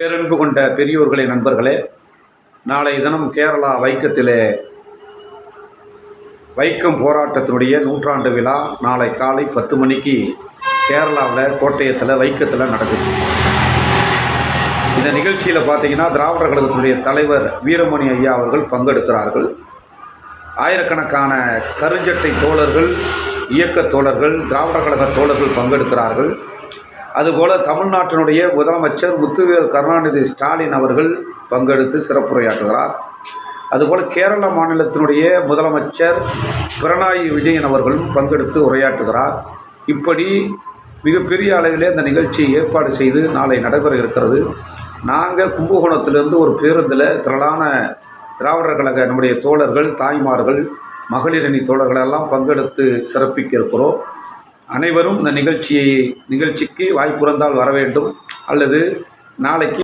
பேரன்பு கொண்ட பெரியோர்களே, நண்பர்களே, நாளை தினம் கேரளா வைக்கத்திலே வைக்கம் போராட்டத்தினுடைய 100ஆண்டு விழா நாளை காலை 10 மணிக்கு கேரளாவில் கோட்டயத்தில் வைக்கத்தில் நடக்குது. இந்த நிகழ்ச்சியில் பார்த்தீங்கன்னா திராவிடர் கழகத்தினுடைய தலைவர் வீரமணி ஐயா அவர்கள் பங்கெடுக்கிறார்கள். ஆயிரக்கணக்கான கருஞ்சட்டை தோழர்கள், இயக்க தோழர்கள், திராவிடர் கழக தோழர்கள் பங்கெடுக்கிறார்கள். அதுபோல் தமிழ்நாட்டினுடைய முதலமைச்சர் முத்துவேல் கருணாநிதி ஸ்டாலின் அவர்கள் பங்கெடுத்து சிறப்புரையாற்றுகிறார். அதுபோல் கேரள மாநிலத்தினுடைய முதலமைச்சர் பினராயி விஜயன் அவர்களும் பங்கெடுத்து உரையாற்றுகிறார். இப்படி மிகப்பெரிய அளவிலே இந்த நிகழ்ச்சியை ஏற்பாடு செய்து நாளை நடைபெற இருக்கிறது. நாங்கள் கும்பகோணத்திலிருந்து ஒரு பேருந்தில் திரளான திராவிடர் கழக நம்முடைய தோழர்கள், தாய்மார்கள், மகளிரணி தோழர்களெல்லாம் பங்கெடுத்து சிறப்பிக்க இருக்கிறோம். அனைவரும் இந்த நிகழ்ச்சிக்கு வாய்ப்பு இருந்தால் வர வேண்டும், அல்லது நாளைக்கு